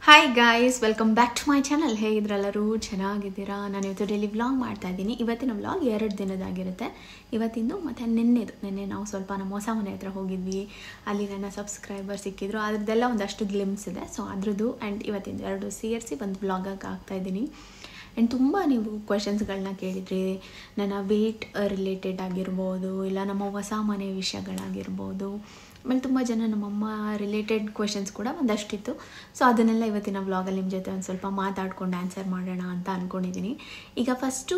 Hi guys, welcome back to my channel. ಹೇಗಿದ್ರೆಲ್ಲರೂ ಚೆನ್ನಾಗಿದ್ದೀರಾ? ನಾನು ಇವತ್ತು ಡೈಲಿ ವ್ಲಾಗ್ ಮಾಡ್ತಾ ಇದ್ದೀನಿ. ಇವತ್ತಿನ ವ್ಲಾಗ್ 2 ದಿನದಾಗಿರುತ್ತೆ. ಇವತ್ತಿಂದು ಮತ್ತು ನಿನ್ನೆ ನಾವು ಸ್ವಲ್ಪ ನಮ್ಮ ಹೊಸ ಮನೆ ಹತ್ರ ಹೋಗಿದ್ವಿ. ಅಲ್ಲಿ ನನ್ನ ಸಬ್ಸ್ಕ್ರೈಬರ್ ಸಿಕ್ಕಿದ್ರು. ಅದ್ರದ್ದೆಲ್ಲ ಒಂದಷ್ಟು ಗ್ಲಿಮ್ಸ್ ಇದೆ. ಸೊ ಅದ್ರದ್ದು ಆ್ಯಂಡ್ ಇವತ್ತಿಂದು 2 ಸೇರಿಸಿ ಒಂದು ವ್ಲಾಗಾಗಿ ಆಗ್ತಾಯಿದ್ದೀನಿ. ಆ್ಯಂಡ್ ತುಂಬ ನೀವು ಕ್ವೆಶನ್ಸ್ಗಳನ್ನ ಕೇಳಿದ್ರಿ. ನನ್ನ ವೆಯ್ಟ್ ರಿಲೇಟೆಡ್ ಆಗಿರ್ಬೋದು, ಇಲ್ಲ ನಮ್ಮ ಹೊಸ ಮನೆ ವಿಷಯಗಳಾಗಿರ್ಬೋದು. ಆಮೇಲೆ ತುಂಬ ಜನ ನಮ್ಮಮ್ಮ ರಿಲೇಟೆಡ್ ಕ್ವೆಶನ್ಸ್ ಕೂಡ ಒಂದಷ್ಟಿತ್ತು. ಸೊ ಅದನ್ನೆಲ್ಲ ಇವತ್ತಿನ ವ್ಲಾಗಲ್ಲಿ ನಿಮ್ಮ ಜೊತೆ ಒಂದು ಸ್ವಲ್ಪ ಮಾತಾಡ್ಕೊಂಡು ಆನ್ಸರ್ ಮಾಡೋಣ ಅಂತ ಅಂದ್ಕೊಂಡಿದ್ದೀನಿ. ಈಗ ಫಸ್ಟು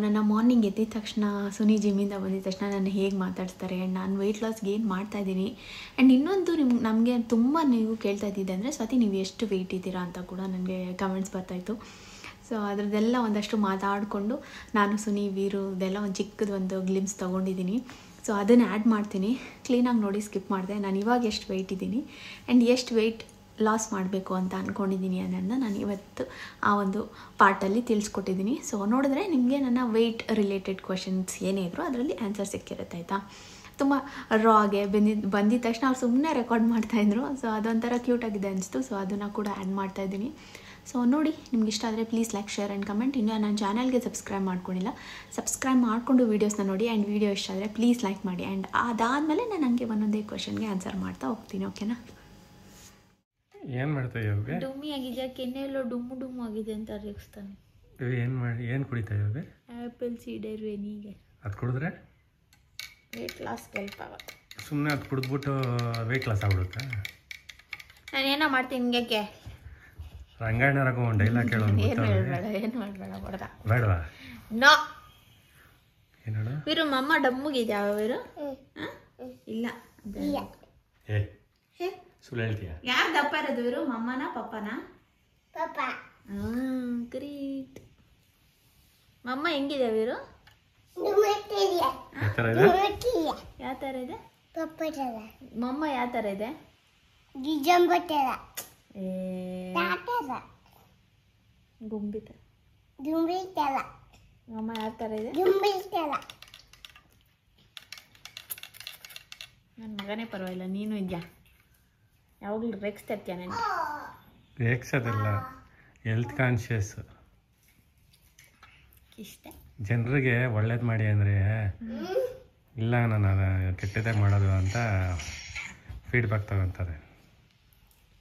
ನನ್ನ ಮಾರ್ನಿಂಗ್ ಎದ್ದಿದ ತಕ್ಷಣ ಸುನಿ ಜಿಮ್ಮಿಂದ ಬಂದಿದ ತಕ್ಷಣ ನಾನು ಹೇಗೆ ಮಾತಾಡ್ತಾರೆ. ಆ್ಯಂಡ್ ನಾನು ವೆಯ್ಟ್ ಲಾಸ್ಗೆ ಏನು ಮಾಡ್ತಾಯಿದ್ದೀನಿ. ಆ್ಯಂಡ್ ಇನ್ನೊಂದು ನಮಗೆ ತುಂಬ ನೀವು ಕೇಳ್ತಾ ಇದ್ದಿದ್ದೆ ಅಂದರೆ, ಸ್ವಾತಿ ನೀವು ಎಷ್ಟು ವೆಯ್ಟ್ ಇದ್ದೀರಾ ಅಂತ ಕೂಡ ನನಗೆ ಕಮೆಂಟ್ಸ್ ಬರ್ತಾಯಿತ್ತು. ಸೊ ಅದರದ್ದೆಲ್ಲ ಒಂದಷ್ಟು ಮಾತಾಡಿಕೊಂಡು ನಾನು ಸುನಿ ವೀರುದೆಲ್ಲ ಒಂದು ಚಿಕ್ಕದೊಂದು ಗ್ಲಿಮ್ಸ್ ತೊಗೊಂಡಿದ್ದೀನಿ. ಸೊ ಅದನ್ನು ಆ್ಯಡ್ ಮಾಡ್ತೀನಿ. ಕ್ಲೀನಾಗಿ ನೋಡಿ ಸ್ಕಿಪ್ ಮಾಡಿದೆ. ನಾನು ಇವಾಗ ಎಷ್ಟು ವೆಯ್ಟ್ ಇದ್ದೀನಿ ಆ್ಯಂಡ್ ಎಷ್ಟು ವೆಯ್ಟ್ ಲಾಸ್ ಮಾಡಬೇಕು ಅಂತ ಅಂದ್ಕೊಂಡಿದ್ದೀನಿ ಅನ್ನೋದನ್ನ ನಾನು ಇವತ್ತು ಆ ಒಂದು ಪಾರ್ಟಲ್ಲಿ ತಿಳಿಸ್ಕೊಟ್ಟಿದ್ದೀನಿ. ಸೊ ನೋಡಿದ್ರೆ ನಿಮಗೆ ನನ್ನ ವೆಯ್ಟ್ ರಿಲೇಟೆಡ್ ಕ್ವೆಶನ್ಸ್ ಏನೇ ಇದ್ದರೂ ಅದರಲ್ಲಿ ಆನ್ಸರ್ ಸಿಕ್ಕಿರುತ್ತೆ, ಆಯಿತಾ? ತುಂಬ ರಾಗೆ ಬಂದಿದ್ದ ತಕ್ಷಣ ಅವ್ರು ಸುಮ್ಮನೆ ರೆಕಾರ್ಡ್ ಮಾಡ್ತಾಯಿದ್ರು. ಸೊ ಅದೊಂಥರ ಕ್ಯೂಟಾಗಿದೆ ಅನಿಸ್ತು. ಸೊ ಅದನ್ನು ಕೂಡ ಆ್ಯಡ್ ಮಾಡ್ತಾಯಿದ್ದೀನಿ. ಸೊ ನೋಡಿ, ನಿಮ್ಗೆ ಇಷ್ಟ ಆದರೆ please like, share and comment. ಇನ್ನೂ ನನ್ನ ಚಾನಲ್ಗೆ ಸಬ್ಸ್ಕ್ರೈಬ್ ಮಾಡ್ಕೊಂಡಿಲ್ಲ, ಸಬ್ಸ್ಕ್ರೈಬ್ ಮಾಡಿಕೊಂಡು ವೀಡಿಯೋಸ್ನ ನೋಡಿ. ಆ್ಯಂಡ್ ವೀಡಿಯೋ ಇಷ್ಟ ಆದರೆ ಪ್ಲೀಸ್ ಲೈಕ್ ಮಾಡಿ. ಆ್ಯಂಡ್ ಅದಾದಮೇಲೆ ನಾನು ಹಂಗೆ ಒಂದೊಂದೇ ಕ್ವೆಶನ್ಗೆ ಆನ್ಸರ್ ಮಾಡ್ತಾ ಹೋಗ್ತೀನಿ. ಓಕೆನಾ? ಏನು ಮಾಡ್ತಾ ಇವಾಗ? ಡುಮ್ಮಿ ಆಗಿದೆ, ಕೆನ್ನೆಲ್ಲೋ ಡುಮ್ಮು ಆಗಿದೆ ಅಂತ ರೇಗಿಸ್ತಾನೆ. ಏನು ಕುಡಿತಾ ಇವಾಗ? Apple cider vinegar. ಅದು ಕುಡಿದ್ರೆ ವೆಯ್ಟ್ ಲಾಸ್ ಹೆಲ್ಪ್ ಆಗುತ್ತೆ. ಸುಮ್ಮನೆ ಅದು ಕುಡಿದ್ಬಿಟ್ಟು ವೆಯ್ಟ್ ಲಾಸ್ ಆಗ್ಬಿಡುತ್ತಾ? ನಾನು ಏನೋ ಮಾಡ್ತೀನಿ ಹಿಂಗೆ. ರಂಗಾಯಣರಾಗ ಒಂದು ಡೈಲಾಗ್ ಕೇಳೋದು ಏನು ಮಾಡಬೇಡ ಬಡ್ದ ಬೇಡವಾ? ನೋ ಏನು ವೀರು, ಮಮ್ಮ ಡಮ್ಮುಗಿದ್ಯಾ ವೀರು? ಇಲ್ಲ ಸುಳ್ಳು ಹೇಳ್ತೀಯ? ಯಾರು ದಪ್ಪ ಇರೋದು ವೀರು, ಮಮ್ಮನ ಪಪ್ಪನ? ಪಾಪ. ಗ್ರೇಟ್. ಮಮ್ಮ ಹೆಂಗಿದೆ ವೀರು? ಯಾವ ಥರ ಇದೆ? ಯಾವ ಥರ ಇದೆ ಪಪ್ಪ ಮಮ್ಮ? ಯಾವ ಥರ ಇದೆ? ಗುಂಬಿತ. ಮಮ್ಮ ಯಾವ ಥರ ಇದೆ? ನನ್ನ ಮಗನೇ ಪರವಾಗಿಲ್ಲ, ನೀನು ಇದೆಯಾ? ಯಾವಾಗಲೂ ರೇಗಿಸ್ತಾ ಇರ್ತೀಯ ನನಗೆ. ರೇಗ್ಸೋದಿಲ್ಲ, ಹೆಲ್ತ್ ಕಾನ್ಷಿಯಸ್. ಇಷ್ಟ ಜನರಿಗೆ ಒಳ್ಳೇದು ಮಾಡಿ ಅಂದರೆ ಇಲ್ಲ ನಾನು ಕೆಟ್ಟದಾಗಿ ಮಾಡೋದು ಅಂತ ಫೀಡ್ಬ್ಯಾಕ್ ತಗೊತಾರೆ.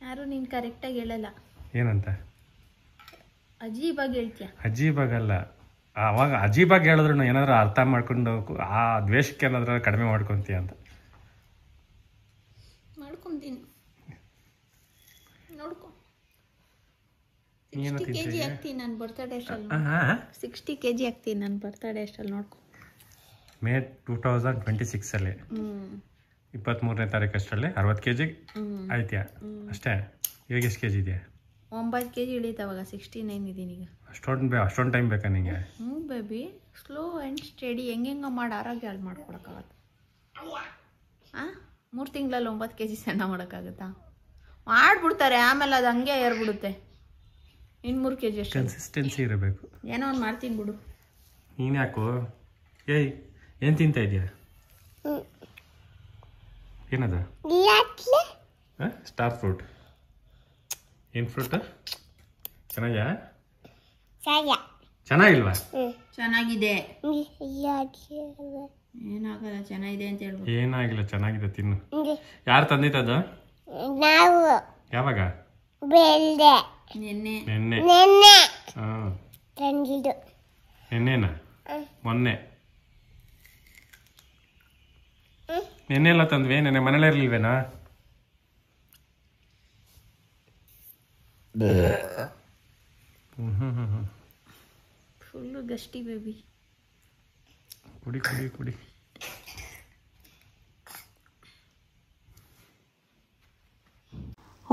ಯಾರು ನೀನು ಕರೆಕ್ಟಾಗಿ ಹೇಳಲ್ಲ. ಏನಂತ? ಅಜೀಬಾಗಿ ಹೇಳ್ತೀಯ. ಅಜೀಬಾಗಲ್ಲ, ಅವಾಗ ಅಜೀಬಾಗಿ ಹೇಳಿದ್ರು ಏನಾದರೂ ಅರ್ಥ ಮಾಡ್ಕೊಂಡು ಆ ದ್ವೇಷಕ್ಕೆ ಏನಾದರೂ ಕಡಿಮೆ ಮಾಡ್ಕೊತೀಯ ಅಂತ. ಮಾಡ್ಕೊತೀನಿ, ನೋಡ್ಕೊ. 60 kg ಆಗ್ತೀನಿ ನಾನು ಬರ್ತಡೇ ಅಷ್ಟಲ್ಲಿ. 60 kg ಆಗ್ತೀನಿ ನಾನು ಬರ್ತಡೇ ಅಷ್ಟಲ್ಲಿ, ನೋಡ್ಕೊ. ಮೇ 2026 23ನೇ ತಾರೀಕು ಅಷ್ಟರಲ್ಲಿ 60 kg ಆಯ್ತೀಯ ಅಷ್ಟೇ. ಇವಾಗ ಎಷ್ಟು kg ಇದೆಯಾ? 9 kg ಇಳೀತವಾಗ 69 ಇದ್ದೀನಿ ಈಗ. ಅಷ್ಟೊಂದು ಟೈಮ್ ಬೇಕಾ ನಿಂಗೆ? ಬೇಬಿ, ಸ್ಲೋ ಆ್ಯಂಡ್ ಸ್ಟಡಿ ಹೆಂಗೆ ಮಾಡಿ ಆರೋಗ್ಯ ಹಾಳು ಮಾಡ್ಕೊಡೋಕ್ಕಾಗತ್ತೆ? 3 ತಿಂಗಳಲ್ಲಿ 9 kg ಸಣ್ಣ ಮಾಡೋಕ್ಕಾಗತ್ತಾ? ಮಾಡಿಬಿಡ್ತಾರೆ, ಆಮೇಲೆ ಅದು ಹಂಗೆ ಏರ್ಬಿಡುತ್ತೆ. ಇನ್ನು 3 kg ಅಷ್ಟು ಕನ್ಸಿಸ್ಟೆನ್ಸಿ ಇರಬೇಕು. ಏನೋ ಒಂದು ಮಾಡ್ತೀನಿ ಬಿಡು. ನೀನು ಯಾಕೋ ಏನು ತಿಂತಾ ಇದೆಯಾ? ಏನದ? Star fruit. ಏನು ಫ್ರೂಟ್? ಚೆನ್ನಾಗಿಲ್ವಾ? ಚೆನ್ನಾಗಿದೆ. ಏನಾಗಲ್ಲ, ಚೆನ್ನಾಗಿದೆ ಅಂತ ಹೇಳ್ಬೋದು. ಏನಾಗಿಲ್ಲ, ಚೆನ್ನಾಗಿದೆ, ತಿನ್ನು. ಯಾರು ತಂದಿದ್ದದು? ಯಾವಾಗ? ನಿನ್ನೆ. ಹಾಂ, ನಿನ್ನೆನಾ? ಮೊನ್ನೆ ನೆನ್ನೆ ಎಲ್ಲ ತಂದ್ವಿ. ನೆನ್ನೆ ಮನೇಲೇ ಇರಲಿಲ್ವೇನಾ? Full ಗಷ್ಟಿ baby. ಕುಡಿ ಕುಡಿ ಕುಡಿ.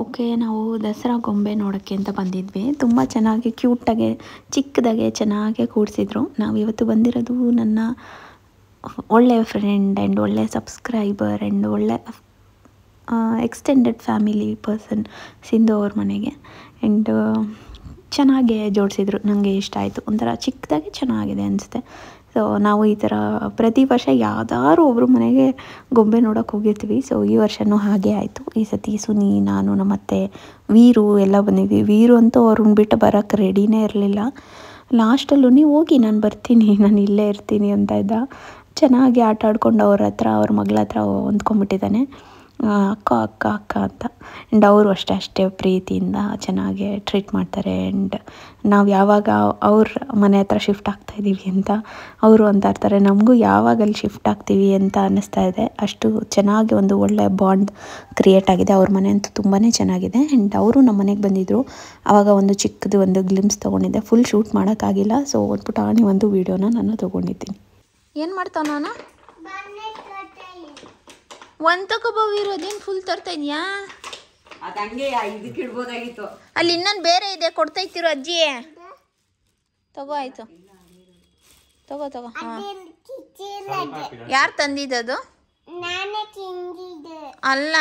ಓಕೆ, ನಾವು ದಸರಾ ಗೊಂಬೆ ನೋಡೋಕ್ಕೆ ಅಂತ ಬಂದಿದ್ವಿ. ತುಂಬ ಚೆನ್ನಾಗಿ ಕ್ಯೂಟಾಗೆ ಚಿಕ್ಕದಾಗೆ ಚೆನ್ನಾಗೆ ಕೂಡಿಸಿದ್ರು. ನಾವು ಇವತ್ತು ಬಂದಿರೋದು ನನ್ನ ಒಳ್ಳೆಯ ಫ್ರೆಂಡ್ ಆ್ಯಂಡ್ ಒಳ್ಳೆಯ ಸಬ್ಸ್ಕ್ರೈಬರ್ ಆ್ಯಂಡ್ ಒಳ್ಳೆ ಎಕ್ಸ್ಟೆಂಡೆಡ್ ಫ್ಯಾಮಿಲಿ ಪರ್ಸನ್ ಸಿಂಧು ಅವ್ರ ಮನೆಗೆ. ಆ್ಯಂಡ್ ಚೆನ್ನಾಗೇ ಜೋಡಿಸಿದ್ರು, ನನಗೆ ಇಷ್ಟ ಆಯಿತು. ಒಂಥರ ಚಿಕ್ಕದಾಗಿ ಚೆನ್ನಾಗಿದೆ ಅನಿಸುತ್ತೆ. ಸೊ ನಾವು ಈ ಥರ ಪ್ರತಿ ವರ್ಷ ಯಾವ್ದಾದ್ರು ಒಬ್ಬರು ಮನೆಗೆ ಗೊಂಬೆ ನೋಡೋಕೆ ಹೋಗಿರ್ತೀವಿ. ಸೊ ಈ ವರ್ಷವೂ ಹಾಗೆ ಆಯಿತು. ಈ ಸತಿ ಸುನಿ, ನಾನು, ನಮ್ಮತ್ತೆ, ವೀರು ಎಲ್ಲ ಬಂದಿದ್ವಿ. ವೀರು ಅಂತೂ ಅವ್ರನ್ನ ಬಿಟ್ಟು ಬರೋಕ್ಕೆ ರೆಡಿನೇ ಇರಲಿಲ್ಲ. ಲಾಸ್ಟಲ್ಲೂ ನೀವು ಹೋಗಿ, ನಾನು ಬರ್ತೀನಿ, ನಾನು ಇಲ್ಲೇ ಇರ್ತೀನಿ ಅಂತ ಇದ್ದ. ಚೆನ್ನಾಗಿ ಆಟ ಆಡ್ಕೊಂಡು ಅವ್ರ ಮಗಳ ಹತ್ರ ಹೊಂದ್ಕೊಂಡ್ಬಿಟ್ಟಿದ್ದಾನೆ. ಅಕ್ಕ ಅಕ್ಕ ಅಕ್ಕ ಅಂತ. ಆ್ಯಂಡ್ ಅವರು ಅಷ್ಟೇ ಪ್ರೀತಿಯಿಂದ ಚೆನ್ನಾಗಿ ಟ್ರೀಟ್ ಮಾಡ್ತಾರೆ. ಆ್ಯಂಡ್ ನಾವು ಯಾವಾಗ ಅವ್ರ ಮನೆ ಹತ್ರ ಶಿಫ್ಟ್ ಆಗ್ತಾಯಿದ್ದೀವಿ ಅಂತ ಅವರು ಅಂತ ಇರ್ತಾರೆ. ನಮಗೂ ಯಾವಾಗ ಅಲ್ಲಿ ಶಿಫ್ಟ್ ಆಗ್ತೀವಿ ಅಂತ ಅನ್ನಿಸ್ತಾ ಇದೆ. ಅಷ್ಟು ಚೆನ್ನಾಗಿ ಒಂದು ಒಳ್ಳೆ ಬಾಂಡ್ ಕ್ರಿಯೇಟ್ ಆಗಿದೆ. ಅವ್ರ ಮನೆ ಅಂತೂ ತುಂಬಾ ಚೆನ್ನಾಗಿದೆ. ಆ್ಯಂಡ್ ಅವರು ನಮ್ಮ ಮನೆಗೆ ಬಂದಿದ್ದರು. ಆವಾಗ ಒಂದು ಚಿಕ್ಕದು ಒಂದು ಗ್ಲಿಮ್ಸ್ ತೊಗೊಂಡಿದ್ದೆ. ಫುಲ್ ಶೂಟ್ ಮಾಡೋಕ್ಕಾಗಿಲ್ಲ. ಸೊ ಪುಟಾಣಿ ಒಂದು ವೀಡಿಯೋನ ನಾನು ತೊಗೊಂಡಿದ್ದೀನಿ. ಏನು ಮಾಡ್ತಾವ ನಾನು ಒಂದು ತಗೋಬೋವಿರೋದೇನು ಫುಲ್ ತರ್ತಾ ಇದೆಯಾ? ಅದು ಹಂಗೆ ಇದಕ್ಕೆ ಇಡ್ಬೋದಾಗಿತ್ತು. ಅಲ್ಲಿ ಇನ್ನೊಂದು ಬೇರೆ ಇದೆ, ಕೊಡ್ತೈತಿರೋ ಅಜ್ಜಿ. ತಗೋ ಆಯಿತು, ತಗೋ. ಯಾರು ತಂದಿದ್ದದು? ಅಲ್ಲ,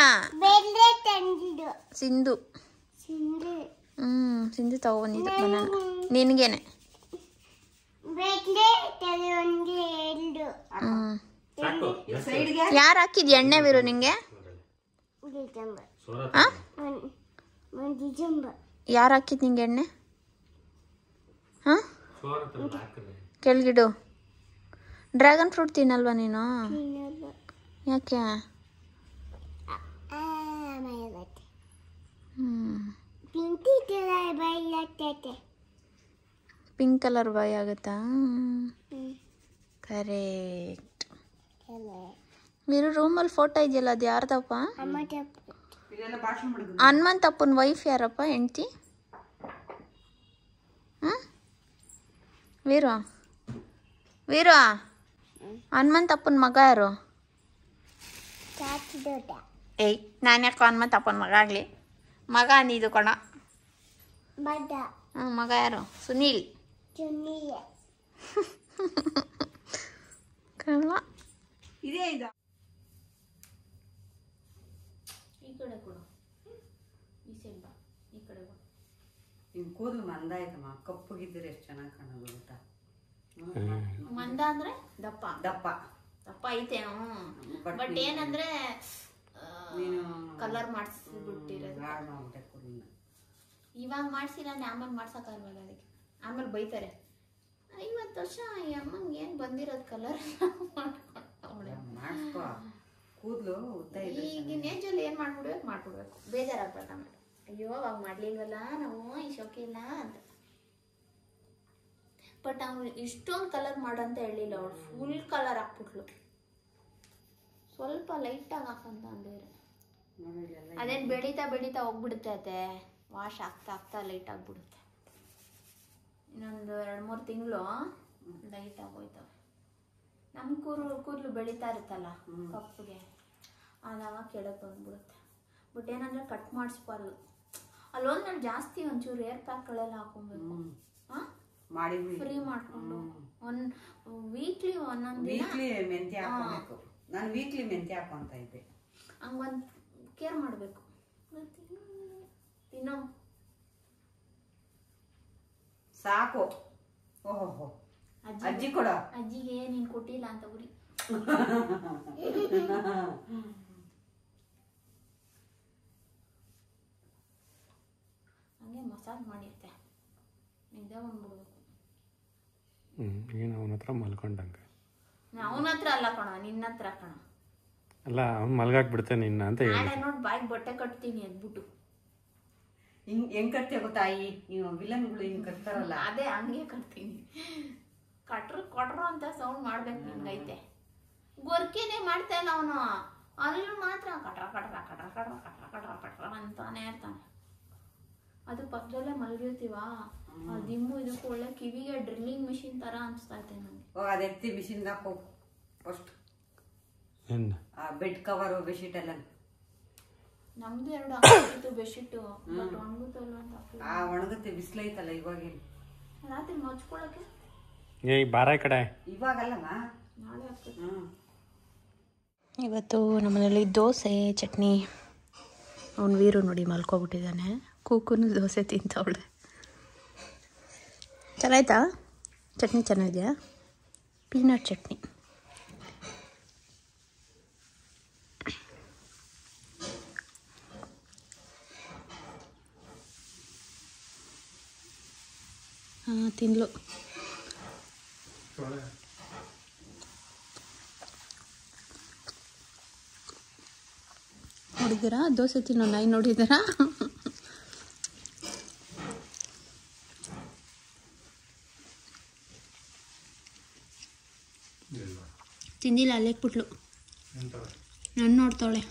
ಸಿಂಧು. ಸಿಂಧು ತಗೊಂಡಿದ್ದು ಬನಾನ ನಿನಗೇನೆ. ಯಾರು ಹಾಕಿದ್ ಎಣ್ಣೆ ವೀರು ನಿಂಗೆ? ಯಾರು ಹಾಕಿದ್ ನಿಂಗೆ ಎಣ್ಣೆ? ಹಾಂ, ಕೆಳಗಿಡು. ಡ್ರ್ಯಾಗನ್ ಫ್ರೂಟ್ ತಿನ್ನಲ್ವಾ ನೀನು? ಯಾಕೆ? ಪಿಂಕ್ ಕಲರ್ ಬಾಯ್ ಆಗುತ್ತಾ? ಕರೆಕ್ಟ್. మీరు ರೂಮಲ್ಲಿ ಫೋಟೋ ಇದೆಯಲ್ಲ, ಅದು ಯಾರ್ದಪ್ಪ? ಹನುಮಂತಪ್ಪನ ವೈಫ್ ಯಾರಪ್ಪ? ಹೆಂಡ್ತಿ? ವೀರು ಹನುಮಂತಪ್ಪನ ಮಗ ಯಾರು? ಏಯ್, ನಾನು ಯಾಕೆ ಹನುಮಂತಪ್ಪನ ಮಗ ಆಗಲಿ? ಮಗ ಅಂದಿದ್ದು ಕಣ. ಮಗ ಯಾರು? ಸುನೀಲ್. ಕಳ್ಳ. ಇದೇ ಇದು. ಈ ಕಡೆ ಕೊಡು, ಈ ಸೈಡ್ ಬಾ, ಈ ಕಡೆ ಬಾ. ನಿನ್ ಕೂದಲು ಮಂದ ಆಯ್ತಮ್ಮ, ಕಪ್ಪಗಿದ್ರೆ ಎಷ್ಟು ಚೆನ್ನಾಗಿ ಕಾಣೋದು ಗೊತ್ತಾ? ಮಂದ ಅಂದ್ರೆ ದಪ್ಪ ದಪ್ಪ ದಪ್ಪ ಐತೆ. ಬಟ್ ಏನಂದ್ರೆ ನೀನು ಕಲರ್ ಮಾಡಿಸ್ಬಿಟ್ಟಿರೋದು. ಇವಾಗ ಮಾಡಿಸಿಲ್ಲ, ಆಮೇಲೆ ಮಾಡ್ಸೋಕ್ಕಾಗಲ್ವಲ್ಲ, ಅದಕ್ಕೆ ಆಮೇಲೆ ಬೈತಾರೆ. 50 ವರ್ಷ ಈ ಅಮ್ಮಂಗೆ ಏನು ಬಂದಿರೋದು ಕಲರ್ ಮಾಡಿಸ್ಕೋ. ಕೂದಲು ಉದ್ದ ಇದೆ. ಈಗಿನ ಏಜಲ್ಲಿ ಏನು ಮಾಡ್ಬಿಡ್ಬೇಕು. ಬೇಜಾರಾಗ್ಬೇಕು ಆಮೇಲೆ. ಅಯ್ಯೋ ಅವಾಗ ಮಾಡ್ಲಿಲ್ವಲ್ಲ ನಾವು, ಈ ಶೋಕಿ ಇಲ್ಲ ಅಂತ. ಬಟ್ ಅವ್ನು ಇಷ್ಟೊಂದು ಕಲರ್ ಮಾಡಂತ ಹೇಳಿಲ್ಲ. ಅವಳು ಫುಲ್ ಕಲರ್ ಹಾಕ್ಬಿಟ್ಲು. ಸ್ವಲ್ಪ ಲೈಟಾಗಿ ಹಾಕಂತ ಅಂದಿದ್ರೆ ಅದೇನು ಬೆಳೀತಾ ಹೋಗ್ಬಿಡುತ್ತೆ. ವಾಶ್ ಆಗ್ತಾ ಲೈಟ್ ಆಗಿಬಿಡುತ್ತೆ. ಇನ್ನೊಂದು 2-3 ತಿಂಗಳು ಲೈಟ್ ಆಗೋಯ್ತವೆ. ನಮ್ಮ ಕೂದಲು ಬೆಳೀತಾ ಇರುತ್ತಲ್ಲ ಕಪ್ಪಗೆ, ಅದಾಗ ಕೆಳಗೆ ಬಂದ್ಬಿಡುತ್ತೆ. ಬಟ್ ಏನಂದ್ರೆ ಕಟ್ ಮಾಡಿಸ್ಬಾರ್ದು. ಅಲ್ಲೊಂದು ನಾನು ಜಾಸ್ತಿ ಒಂಚೂರು ಏರ್ ಪ್ಯಾಕ್ಗಳೆಲ್ಲ ಹಾಕೊಬೇಕು. ಫ್ರೀ ಮಾಡಿಕೊಂಡು ವೀಕ್ಲಿ ಒಂದೊಂದು ಮೆಂತ್ಯ ಹಾಕೋಬೇಕು. ನಾನು ವೀಕ್ಲಿ ಮೆಂತ್ಯ ಹಾಕೊಂತ ಇದ್ದೆ. ಹಂಗೊಂದು ಕೇರ್ ಮಾಡಬೇಕು. ತಿನ್ನೋ ಸಾಕು. ಓಹೋ, ಅಜ್ಜಿ ಕೊಡ. ಅಜ್ಜಿಗೆ ನೀನು ಕೊಟ್ಟಿಲ್ಲ ಅಂತ ಉರಿ. ಹಂಗೆ ಮಸಾಜ್ ಮಾಡಿರ್ತೆ, ನಿದ್ದೆ ಬಂದ್ಬಿಡ್ಬೇಕು. ಏನು ಅವನ ಹತ್ರ ಮಲ್ಕೊಂಡಂಗೆ? ಅವನ ಹತ್ರ ಅಲ್ಲ ಕಣ, ನಿನ್ನ ಹತ್ರ ಕಣ. ಅಲ್ಲ, ಅವ್ನು ಮಲ್ಗಾಕ್ಬಿಡ್ತೆ ನಿನ್ನ ಅಂತ ಹೇಳಿ. ನಾಳೆ ನೋಡಿ ಬಾಯಿಗೆ ಬಟ್ಟೆ ಕಟ್ತೀನಿ ಅಂದ್ಬಿಟ್ಟು. ಹೆಂಗ್ ಕಟ್ತೀಯ ಗೊತ್ತಾಯಿ? ನೀವು ವಿಲನ್ಗಳು ಹಿಂಗ್ ಕಟ್ತಾರಲ್ಲ, ಅದೇ ಹಂಗೆ ಕಟ್ತೀನಿ. ಕೊಟ್ರು ಅಂತ ಸೌಂಡ್ ಮಾಡ್ಬೇಕು. ನಿನ್ಗೈತೆ ಗೊರ್ಕೆನೆ ಮಾಡ್ತಾ ಇಲ್ಲ ಅವನು. ಅಲ್ಲೂ ಮಾತ್ರ ಕಟ್ರ ಅಂತಾನೆ ಇರ್ತಾನೆ. ಅದು ಪಕ್ಕದಲ್ಲೇ ಮಲಗಿರ್ತೀವ. ದಿಮ್ಮು ಇದಕ್ಕೂ ಒಳ್ಳೆ ಕಿವಿಗೆ ಡ್ರಿಲ್ಲಿಂಗ್ ಮಿಷಿನ್ ತರ ಅನ್ಸ್ತಾ ಐತೆ ನಂಗೆ. ಅದೆತ್ತಿ ಮಿಷಿನ್ ಹಾಕೋ ಫಸ್ಟ್. ಬೆಡ್ ಕವರ್ ಬೆಡ್ಶೀಟ್ ಎಲ್ಲ ನಮ್ದು 2 ಹಾಕಿತ್ತು ಬೆಡ್ಶೀಟು. ಬಟ್ ಒಣಗುತ್ತಲ್ಲ ಅಂತ. ಒಣಗುತ್ತೆ, ಬಿಸಿಲೈತಲ್ಲ ಇವಾಗೇನು. ರಾತ್ರಿ ಮಚ್ಕೊಳಕ್ಕೆ ಬಾರ ಕಡೆ ಇವಾಗಲ್ಲಮ್ಮ, ನಾಳೆ ಆಗ್ತದೆ. ಇವತ್ತು ನಮ್ಮನೇಲಿ ದೋಸೆ ಚಟ್ನಿ. ಅವ್ನು ವೀರು ನೋಡಿ ಮಲ್ಕೊಬಿಟ್ಟಿದ್ದಾನೆ. ಕೂಕುನು ದೋಸೆ ತಿಂತವಳೆ. ಚೆನ್ನಾಯ್ತಾ? ಚಟ್ನಿ ಚೆನ್ನಾಗಿದೆಯಾ? ಪೀನಟ್ ಚಟ್ನಿ. ತಿನ್ಲು ನೋಡಿದ್ದೀರಾ? ದೋಸೆ ತಿನ್ನೋ ನಾಯಿ ನೋಡಿದ್ದೀರಾ? ತಿಂದಿಲ್ಲ, ಅಲ್ಲೇಕ್ಬಿಟ್ಲು. ನನ್ನ ನೋಡ್ತಾಳೆ.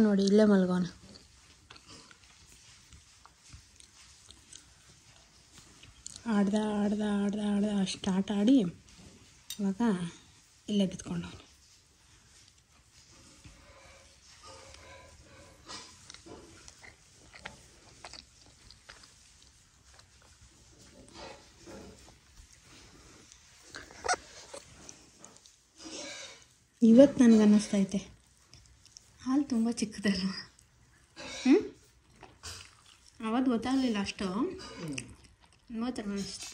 ನೋಡಿ ಇಲ್ಲೇ ಮಲ್ಗೋಣ. ಆಡ್ದ ಸ್ಟಾರ್ಟ್ ಆಡಿ ಇವಾಗ ಇಲ್ಲೇ ಬಿತ್ಕೊಂಡವನು. ಇವತ್ತು ನನಗನ್ನಿಸ್ತೈತೆ ಹಾಲು ತುಂಬ ಚಿಕ್ಕದಲ್ವ. ಅವತ್ತು ಗೊತ್ತಾಗಲಿಲ್ಲ ಅಷ್ಟು, ಇವತ್ತು ಅನ್ನಿಸ್ತು.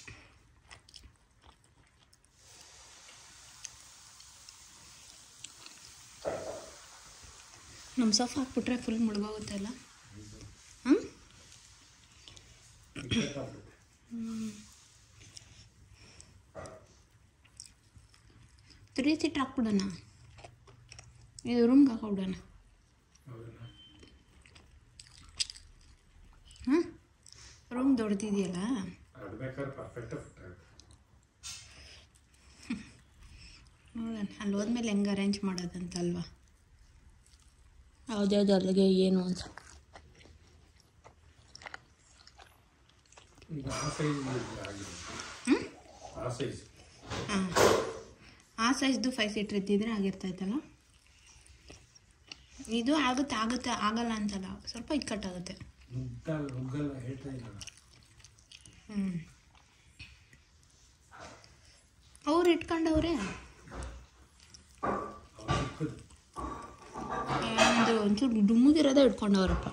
ನಮ್ಮ ಸೊಪ್ಪು ಹಾಕ್ಬಿಟ್ರೆ ಫುಲ್ ಮುಳುಗೋಗುತ್ತಲ್ಲ. ಸೀಟ್ ಹಾಕ್ಬಿಡೋಣ, ಇದು ರೂಮ್ಗೆ ಹಾಕ್ಬಿಡೋಣ. ರೂಮ್ ದೊಡ್ಡದಿದೆಯಲ್ಲ, ನೋಡೋಣ ಅಲ್ಲಿ ಹೋದ್ಮೇಲೆ ಹೆಂಗೆ ಅರೇಂಜ್ ಮಾಡೋದಂತಲ್ವಾ, ಯಾವುದ್ಯಾವ್ದು ಅಲ್ಲಿಗೆ ಏನು ಅಂತ. ಹಾಂ, ಆ ಸೈಜ್ದು 5 ಸೀಟ್ರ್ ಇದ್ದಿದ್ರೆ ಆಗಿರ್ತಾಯ್ತಲ್ಲ. ಇದು ಆಗುತ್ತೆ ಆಗಲ್ಲ ಅಂತಲ್ಲ, ಸ್ವಲ್ಪ ಇಕ್ಕಟ್ಟಾಗುತ್ತೆ. ಅವ್ರು ಇಟ್ಕೊಂಡವ್ರೆ ಒಂಚೂರು ಡುಮ್ಮಗಿರೋದೇ ಇಟ್ಕೊಂಡವ್ರಪ್ಪ.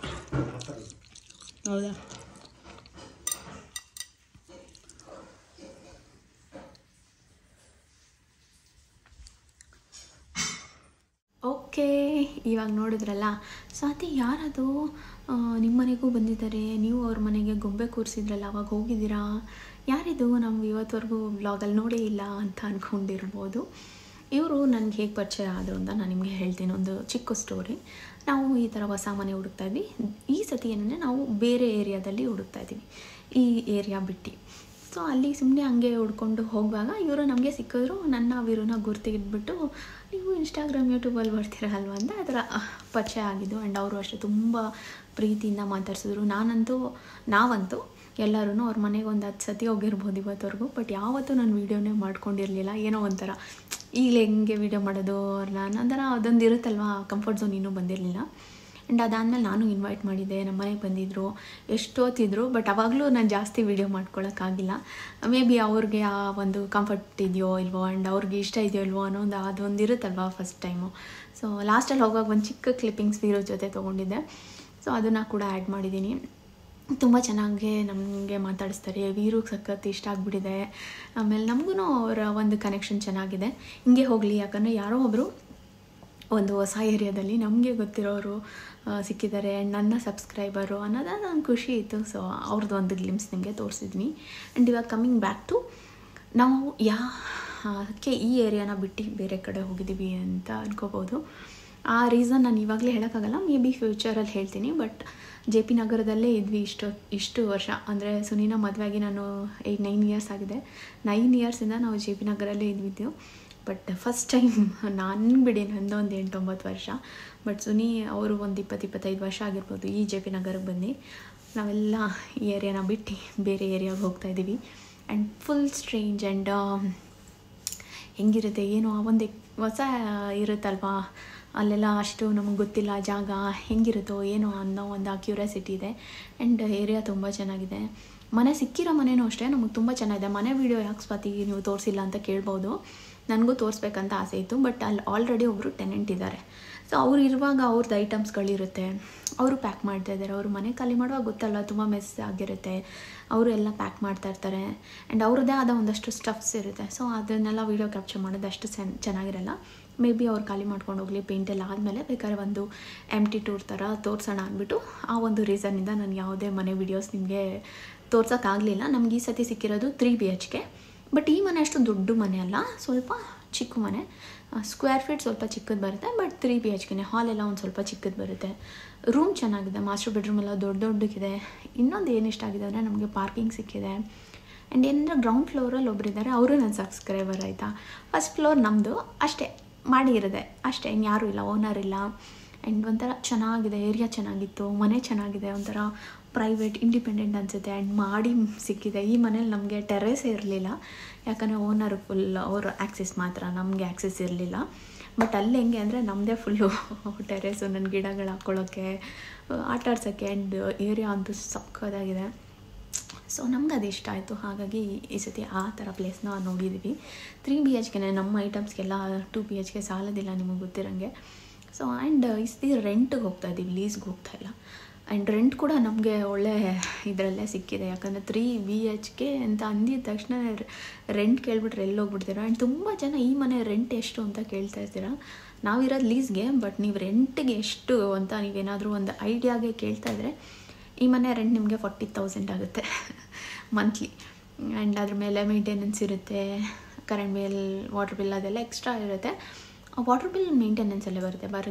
ಹೌದಾ? ಓಕೆ, ಇವಾಗ ನೋಡಿದ್ರಲ್ಲ. ಸೊ ಅದೇ ಯಾರದು ನಿಮ್ಮ ಮನೆಗೂ ಬಂದಿದ್ದಾರೆ, ನೀವು ಅವ್ರ ಮನೆಗೆ ಗೊಂಬೆ ಕೂರಿಸಿದ್ರಲ್ಲ, ಅವಾಗ ಹೋಗಿದ್ದೀರಾ? ಯಾರಿದು? ನಮ್ಗೆ ಇವತ್ತವರೆಗೂ ವ್ಲಾಗಲ್ಲಿ ನೋಡೇ ಇಲ್ಲ ಅಂತ ಅಂದ್ಕೊಂಡಿರ್ಬೋದು. ಇವರು ನನಗೆ ಹೇಗೆ ಪರಿಚಯ ಆದರು ಅಂತ ನಾನು ನಿಮಗೆ ಹೇಳ್ತೀನಿ, ಒಂದು ಚಿಕ್ಕ ಸ್ಟೋರಿ. ನಾವು ಈ ಥರ ಹೊಸ ಮನೆ ಹುಡುಕ್ತಾಯಿದ್ವಿ. ಈ ಸತಿ ಏನಂದರೆ ನಾವು ಬೇರೆ ಏರಿಯಾದಲ್ಲಿ ಹುಡುಕ್ತಾಯಿದ್ವಿ, ಈ ಏರಿಯಾ ಬಿಟ್ಟು. ಸೊ ಅಲ್ಲಿ ಸುಮ್ಮನೆ ಹಂಗೆ ಹುಡ್ಕೊಂಡು ಹೋಗುವಾಗ ಇವರು ನಮಗೆ ಸಿಕ್ಕಿದ್ರು. ನನ್ನ ವಿರುನ ಗುರ್ತಿಗಿಟ್ಬಿಟ್ಟು, ನೀವು ಇನ್ಸ್ಟಾಗ್ರಾಮ್ ಯೂಟ್ಯೂಬಲ್ಲಿ ಬರ್ತೀರ ಅಲ್ವ ಅಂತ ಆ ಥರ ಪರಿಚಯ ಆಗಿದ್ದು. ಆ್ಯಂಡ್ ಅವರು ಅಷ್ಟೇ ತುಂಬ ಪ್ರೀತಿಯಿಂದ ಮಾತಾಡ್ಸಿದ್ರು. ನಾವಂತೂ ಎಲ್ಲರೂ ಅವ್ರ ಮನೆಗೆ ಒಂದು 10 ಸತಿ ಹೋಗಿರ್ಬೋದು ಇವತ್ತವರೆಗೂ. ಬಟ್ ಯಾವತ್ತೂ ನಾನು ವೀಡಿಯೋನೇ ಮಾಡ್ಕೊಂಡಿರಲಿಲ್ಲ. ಏನೋ ಒಂಥರ ಈಗಲೇ ಹೆಂಗೆ ವೀಡಿಯೋ ಮಾಡೋದು ನಾನು ಒಂಥರ ಅದೊಂದು ಇರುತ್ತಲ್ವ, ಕಂಫರ್ಟ್ ಝೋನ್ ಇನ್ನೂ ಬಂದಿರಲಿಲ್ಲ. ಆ್ಯಂಡ್ ಅದಾದಮೇಲೆ ನಾನು ಇನ್ವೈಟ್ ಮಾಡಿದ್ದೆ, ನಮ್ಮ ಮನೆಗೆ ಬಂದಿದ್ದರು, ಎಷ್ಟೊತ್ತಿದ್ರು. ಬಟ್ ಅವಾಗಲೂ ನಾನು ಜಾಸ್ತಿ ವೀಡಿಯೋ ಮಾಡ್ಕೊಳ್ಳೋಕ್ಕಾಗಿಲ್ಲ. ಮೇ ಬಿ ಅವ್ರಿಗೆ ಆ ಒಂದು ಕಂಫರ್ಟ್ ಇದೆಯೋ ಇಲ್ವೋ, ಆ್ಯಂಡ್ ಅವ್ರಿಗೆ ಇಷ್ಟ ಇದೆಯೋ ಇಲ್ವೋ ಅನ್ನೋದು ಅದೊಂದು ಇರುತ್ತಲ್ವ ಫಸ್ಟ್ ಟೈಮು. ಸೊ ಲಾಸ್ಟಲ್ಲಿ ಹೋಗುವಾಗ ಒಂದು ಚಿಕ್ಕ ಕ್ಲಿಪ್ಪಿಂಗ್ಸ್ ವೀರೋ ಜೊತೆ ತೊಗೊಂಡಿದ್ದೆ. ಸೊ ಅದನ್ನು ಕೂಡ ಆ್ಯಡ್ ಮಾಡಿದ್ದೀನಿ. ತುಂಬ ಚೆನ್ನಾಗಿ ನಮಗೆ ಮಾತಾಡಿಸ್ತಾರೆ. ವೀರಿಗೆ ಸಖತ್ ಇಷ್ಟ ಆಗಿಬಿಟ್ಟಿದೆ. ಆಮೇಲೆ ನಮಗೂ ಅವರ ಒಂದು ಕನೆಕ್ಷನ್ ಚೆನ್ನಾಗಿದೆ. ಹಿಂಗೆ ಹೋಗಲಿ, ಯಾಕಂದರೆ ಯಾರೋ ಒಬ್ಬರು ಒಂದು ಹೊಸ ಏರಿಯಾದಲ್ಲಿ ನಮಗೆ ಗೊತ್ತಿರೋರು ಸಿಕ್ಕಿದ್ದಾರೆ, ಆ್ಯಂಡ್ ನನ್ನ ಸಬ್ಸ್ಕ್ರೈಬರು ಅನ್ನೋದು ನಂಗೆ ಖುಷಿ ಇತ್ತು. ಸೊ ಅವ್ರದ್ದು ಒಂದು ಗ್ಲಿಮ್ಸ್ ನಿಮಗೆ ತೋರಿಸಿದ್ನಿ. ಆ್ಯಂಡ್ ಇವಾಗ ಕಮ್ಮಿಂಗ್ ಬ್ಯಾಕ್ ಟು, ನಾವು ಯಾಕೆ ಈ ಏರಿಯಾನ ಬಿಟ್ಟು ಬೇರೆ ಕಡೆ ಹೋಗಿದ್ದೀವಿ ಅಂತ ಅನ್ಕೋಬೋದು. ಆ ರೀಸನ್ ನಾನು ಇವಾಗಲೇ ಹೇಳೋಕ್ಕಾಗಲ್ಲ, ಮೇ ಬಿ ಫ್ಯೂಚರಲ್ಲಿ ಹೇಳ್ತೀನಿ. ಬಟ್ JP ನಗರದಲ್ಲೇ ಇದ್ವಿ ಇಷ್ಟು ವರ್ಷ. ಅಂದರೆ ಸುನಿನ ಮದುವೆಯಾಗಿ ನಾನು 9 ಇಯರ್ಸ್ ಆಗಿದೆ. 9 ಇಯರ್ಸಿಂದ ನಾವು JP ನಗರಲ್ಲೇ ಇದ್ವಿದ್ದೆವು. ಬಟ್ ಫಸ್ಟ್ ಟೈಮ್ ನಾನು ಬಿಡಿ ನಂದೊಂದು 8-9 ವರ್ಷ. ಬಟ್ ಸುನಿ ಅವರು ಒಂದು 20-25 ವರ್ಷ ಆಗಿರ್ಬೋದು ಈ JP ನಗರಕ್ಕೆ ಬಂದು. ನಾವೆಲ್ಲ ಈ ಏರಿಯಾನ ಬಿಟ್ಟು ಬೇರೆ ಏರಿಯಾಗೆ ಹೋಗ್ತಾಯಿದ್ದೀವಿ. And full strange. ಆ್ಯಂಡ್ ಹೆಂಗಿರುತ್ತೆ ಏನೋ ಒಂದು ಹೊಸ ಇರುತ್ತಲ್ವಾ, ಅಲ್ಲೆಲ್ಲ ಅಷ್ಟು ನಮಗೆ ಗೊತ್ತಿಲ್ಲ ಜಾಗ ಹೆಂಗಿರುತ್ತೋ ಏನೋ ಅನ್ನೋ ಒಂದು ಕ್ಯೂರಿಯಾಸಿಟಿ ಇದೆ. ಆ್ಯಂಡ್ ಏರಿಯಾ ತುಂಬ ಚೆನ್ನಾಗಿದೆ. ಮನೆ ಸಿಕ್ಕಿರೋ ಮನೆಯೂ ಅಷ್ಟೇ ನಮಗೆ ತುಂಬ ಚೆನ್ನಾಗಿದೆ. ಮನೆ ವೀಡಿಯೋ ಯಾಕೆ ಸ್ವಾತಿ ನೀವು ತೋರಿಸಿಲ್ಲ ಅಂತ ಕೇಳ್ಬೋದು. ನನಗೂ ತೋರಿಸ್ಬೇಕಂತ ಆಸೆ ಇತ್ತು, ಬಟ್ ಅಲ್ಲಿ ಆಲ್ರೆಡಿ ಒಬ್ಬರು ಟೆನೆಂಟ್ ಇದ್ದಾರೆ. ಸೊ ಅವ್ರು ಇರುವಾಗ ಅವ್ರದ್ದು ಐಟಮ್ಸ್ಗಳಿರುತ್ತೆ, ಅವರು ಪ್ಯಾಕ್ ಮಾಡ್ತಾ ಇದ್ದಾರೆ. ಅವರು ಮನೆ ಖಾಲಿ ಮಾಡುವಾಗ ಗೊತ್ತಲ್ಲ ತುಂಬ ಮೆಸ್ ಆಗಿರುತ್ತೆ, ಅವರು ಎಲ್ಲ ಪ್ಯಾಕ್ ಮಾಡ್ತಾ ಇರ್ತಾರೆ. ಆ್ಯಂಡ್ ಅವ್ರದ್ದೇ ಆದ ಒಂದಷ್ಟು ಸ್ಟಫ್ಸ್ ಇರುತ್ತೆ. ಸೊ ಅದನ್ನೆಲ್ಲ ವೀಡಿಯೋ ಕ್ಯಾಪ್ಚರ್ ಮಾಡೋದು ಅಷ್ಟು ಚೆನ್ನಾಗಿರಲ್ಲ. ಮೇ ಬಿ ಅವ್ರು ಖಾಲಿ ಮಾಡ್ಕೊಂಡು ಹೋಗಲಿ, ಪೇಂಟೆಲ್ಲ ಆದಮೇಲೆ ಬೇಕಾದ್ರೆ ಒಂದು ಎಂಟಿ ಟೂರ್ ಥರ ತೋರಿಸೋಣ ಅಂದ್ಬಿಟ್ಟು ಆ ಒಂದು ರೀಸನ್ನಿಂದ ನಾನು ಯಾವುದೇ ಮನೆ ವೀಡಿಯೋಸ್ ನಿಮಗೆ ತೋರ್ಸೋಕ್ಕಾಗಲಿಲ್ಲ. ನಮ್ಗೆ ಈ ಸತಿ ಸಿಕ್ಕಿರೋದು 3 BHK. ಬಟ್ ಈ ಮನೆ ಅಷ್ಟು ದೊಡ್ಡ ಮನೆ ಅಲ್ಲ, ಸ್ವಲ್ಪ ಚಿಕ್ಕ ಮನೆ. ಸ್ಕ್ವೇರ್ ಫೀಟ್ ಸ್ವಲ್ಪ ಚಿಕ್ಕದು ಬರುತ್ತೆ, ಬಟ್ 3 BHKನೇ. ಹಾಲೆಲ್ಲ ಒಂದು ಸ್ವಲ್ಪ ಚಿಕ್ಕದು ಬರುತ್ತೆ. ರೂಮ್ ಚೆನ್ನಾಗಿದೆ, ಮಾಸ್ಟರ್ ಬೆಡ್ರೂಮ್ ಎಲ್ಲ ದೊಡ್ಡಕ್ಕಿದೆ. ಇನ್ನೊಂದು ಏನು ಇಷ್ಟ ಆಗಿದೆ ಅಂದರೆ ನಮಗೆ ಪಾರ್ಕಿಂಗ್ ಸಿಕ್ಕಿದೆ. ಆ್ಯಂಡ್ ಏನಂದರೆ ಗ್ರೌಂಡ್ ಫ್ಲೋರಲ್ಲಿ ಒಬ್ಬರಿದ್ದಾರೆ, ಅವರು ನನ್ನ ಸಬ್ಸ್ಕ್ರೈಬರ್ ಆಯಿತಾ. ಫಸ್ಟ್ ಫ್ಲೋರ್ ನಮ್ಮದು ಅಷ್ಟೇ, ಮಾಡಿ ಇರೋದೆ ಅಷ್ಟೇ, ಇನ್ಯಾರೂ ಇಲ್ಲ, ಓನರ್ ಇಲ್ಲ. ಆ್ಯಂಡ್ ಒಂಥರ ಚೆನ್ನಾಗಿದೆ, ಏರಿಯಾ ಚೆನ್ನಾಗಿತ್ತು, ಮನೆ ಚೆನ್ನಾಗಿದೆ, ಒಂಥರ ಪ್ರೈವೇಟ್ ಇಂಡಿಪೆಂಡೆಂಟ್ ಅನಿಸುತ್ತೆ. ಆ್ಯಂಡ್ ಮಾಡಿ ಸಿಕ್ಕಿದೆ. ಈ ಮನೇಲಿ ನಮಗೆ ಟೆರೇಸೇ ಇರಲಿಲ್ಲ, ಯಾಕಂದರೆ ಓನರ್ ಫುಲ್ ಅವ್ರ ಆ್ಯಕ್ಸೆಸ್ ಮಾತ್ರ, ನಮಗೆ ಆ್ಯಕ್ಸೆಸ್ ಇರಲಿಲ್ಲ. ಬಟ್ ಅಲ್ಲಿ ಹೆಂಗೆ ಅಂದರೆ ನಮ್ಮದೇ ಫುಲ್ಲು ಟೆರೇಸು, ನನ್ನ ಗಿಡಗಳು ಹಾಕ್ಕೊಳ್ಳೋಕ್ಕೆ, ಆಟ ಆಡ್ಸೋಕ್ಕೆ. ಆ್ಯಂಡ್ ಏರಿಯಾ ಅಂತೂ ಸಕ್ಕತ್ತಾಗಿದೆ. ಸೊ ನಮ್ಗೆ ಅದು ಇಷ್ಟ ಆಯಿತು. ಹಾಗಾಗಿ ಈ ಸತಿ ಆ ಥರ ಪ್ಲೇಸ್ನ ನೋಡಿದ್ದೀವಿ. 3 BHKನೇ. ನಮ್ಮ ಐಟಮ್ಸ್ಗೆಲ್ಲ 2 BHK ಸಾಲೋದಿಲ್ಲ, ನಿಮಗೆ ಗೊತ್ತಿರೋಂಗೆ. ಸೊ ಆ್ಯಂಡ್ ಈ ಸತಿ ರೆಂಟಿಗೆ ಹೋಗ್ತಾಯಿದ್ದೀವಿ, ಲೀಸ್ಗೆ ಹೋಗ್ತಾಯಿಲ್ಲ. ಆ್ಯಂಡ್ ರೆಂಟ್ ಕೂಡ ನಮಗೆ ಒಳ್ಳೆ ಇದರಲ್ಲೇ ಸಿಕ್ಕಿದೆ. ಯಾಕಂದರೆ 3 BHK ಅಂತ ಅಂದಿದ ತಕ್ಷಣ ರೆಂಟ್ ಕೇಳಿಬಿಟ್ರೆ ಎಲ್ಲಿ ಹೋಗ್ಬಿಡ್ತೀರ. ಆ್ಯಂಡ್ ತುಂಬ ಜನ ಈ ಮನೆ ರೆಂಟ್ ಎಷ್ಟು ಅಂತ ಕೇಳ್ತಾ ಇರ್ತೀರ. ನಾವಿರೋದು ಲೀಸ್ಗೆ, ಬಟ್ ನೀವು ರೆಂಟಿಗೆ ಎಷ್ಟು ಅಂತ ನೀವೇನಾದರೂ ಒಂದು ಐಡಿಯಾಗೆ ಕೇಳ್ತಾ ಇದ್ದರೆ, ಈ ಮನೆ ರೆಂಟ್ ನಿಮಗೆ 40,000 ಆಗುತ್ತೆ ಮಂತ್ಲಿ. ಆ್ಯಂಡ್ ಅದ್ರ ಮೇಲೆ ಮೇಂಟೆನೆನ್ಸ್ ಇರುತ್ತೆ, ಕರೆಂಟ್ ಬಿಲ್, ವಾಟರ್ ಬಿಲ್ ಅದೆಲ್ಲ ಎಕ್ಸ್ಟ್ರಾ ಇರುತ್ತೆ. ವಾಟರ್ ಬಿಲ್ ಮೇಂಟೆನೆನ್ಸಲ್ಲೇ ಬರುತ್ತೆ, ಬಟ್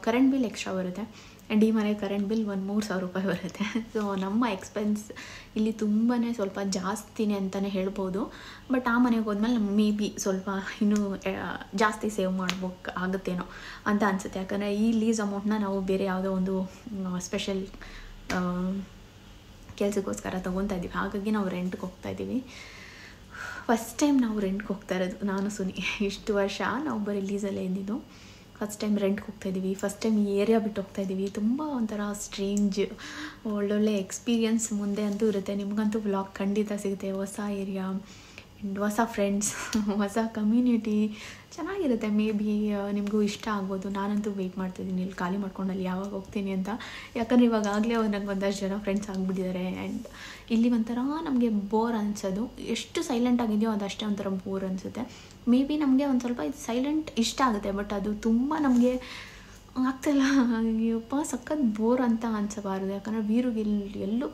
ಕರೆಂಟ್ ಬಿಲ್ ಎಕ್ಸ್ಟ್ರಾ ಬರುತ್ತೆ. ಆ್ಯಂಡ್ ಈ ಮನೆ ಕರೆಂಟ್ ಬಿಲ್ ಒಂದು 3,000 ರೂಪಾಯಿ ಬರುತ್ತೆ. ಸೊ ನಮ್ಮ ಎಕ್ಸ್ಪೆನ್ಸ್ ಇಲ್ಲಿ ತುಂಬಾ ಸ್ವಲ್ಪ ಜಾಸ್ತಿನೇ ಅಂತಲೇ ಹೇಳ್ಬೋದು. ಬಟ್ ಆ ಮನೆಗೆ ಹೋದ್ಮೇಲೆ ನಮ್ಗೆ ಮೇ ಬಿ ಸ್ವಲ್ಪ ಇನ್ನೂ ಜಾಸ್ತಿ ಸೇವ್ ಮಾಡ್ಬೇಕು ಆಗುತ್ತೇನೋ ಅಂತ ಅನಿಸುತ್ತೆ. ಯಾಕಂದರೆ ಈ ಲೀಸ್ ಅಮೌಂಟ್ನ ನಾವು ಬೇರೆ ಯಾವುದೋ ಒಂದು ಸ್ಪೆಷಲ್ ಕೆಲಸಕ್ಕೋಸ್ಕರ ತೊಗೊತಾ ಇದ್ದೀವಿ. ಹಾಗಾಗಿ ನಾವು ರೆಂಟ್ಗೆ ಹೋಗ್ತಾಯಿದ್ದೀವಿ. ಫಸ್ಟ್ ಟೈಮ್ ನಾವು ರೆಂಟ್ಗೆ ಹೋಗ್ತಾ ಇರೋದು, ನಾನು ಸುನಿ. ಇಷ್ಟು ವರ್ಷ ನಾವು ಬರೀ ಲೀಸಲ್ಲೇ ಇದ್ದಿದ್ದು. ಫಸ್ಟ್ ಟೈಮ್ ರೆಂಟ್ಗೆ ಹೋಗ್ತಾಯಿದ್ದೀವಿ. ಫಸ್ಟ್ ಟೈಮ್ ಈ ಏರಿಯಾ ಬಿಟ್ಟು ಹೋಗ್ತಾಯಿದ್ದೀವಿ. ತುಂಬ ಒಂಥರ ಸ್ಟ್ರೇಂಜ್, ಒಳ್ಳೊಳ್ಳೆ ಎಕ್ಸ್ಪೀರಿಯನ್ಸ್ ಮುಂದೆ ಅಂತೂ ಇರುತ್ತೆ. ನಿಮಗಂತೂ ವ್ಲಾಗ್ ಖಂಡಿತ ಸಿಗುತ್ತೆ. ಹೊಸ ಏರಿಯಾ ಆ್ಯಂಡ್ ಹೊಸ ಫ್ರೆಂಡ್ಸ್, ಹೊಸ ಕಮ್ಯುನಿಟಿ ಚೆನ್ನಾಗಿರುತ್ತೆ. ಮೇ ಬಿ ನಿಮಗೂ ಇಷ್ಟ ಆಗ್ಬೋದು. ನಾನಂತೂ ವೆಯ್ಟ್ ಮಾಡ್ತಿದ್ದೀನಿ ಇಲ್ಲಿ ಖಾಲಿ ಮಾಡ್ಕೊಂಡು ಅಲ್ಲಿ ಯಾವಾಗ ಹೋಗ್ತೀನಿ ಅಂತ. ಯಾಕಂದರೆ ಇವಾಗಲೇ ನನಗೆ ಒಂದಷ್ಟು ಜನ ಫ್ರೆಂಡ್ಸ್ ಆಗಿಬಿಟ್ಟಿದ್ದಾರೆ. ಆ್ಯಂಡ್ ಇಲ್ಲಿ ಒಂಥರ ನಮಗೆ ಬೋರ್ ಅನಿಸೋದು. ಎಷ್ಟು ಸೈಲೆಂಟ್ ಆಗಿದೆಯೋ ಅದಷ್ಟೇ ಒಂಥರ ಬೋರ್ ಅನಿಸುತ್ತೆ. ಮೇ ಬಿ ನಮಗೆ ಒಂದು ಸ್ವಲ್ಪ ಇದು ಸೈಲೆಂಟ್ ಇಷ್ಟ ಆಗುತ್ತೆ, ಬಟ್ ಅದು ತುಂಬ ನಮಗೆ ಆಗ್ತಾಯಿಲ್ಲ. ಅಯ್ಯಪ್ಪ ಸಖತ್ ಬೋರ್ ಅಂತ ಅನಿಸಬಾರ್ದು. ಯಾಕಂದರೆ ವೀರಿಗೆ ಎಲ್ಲೂ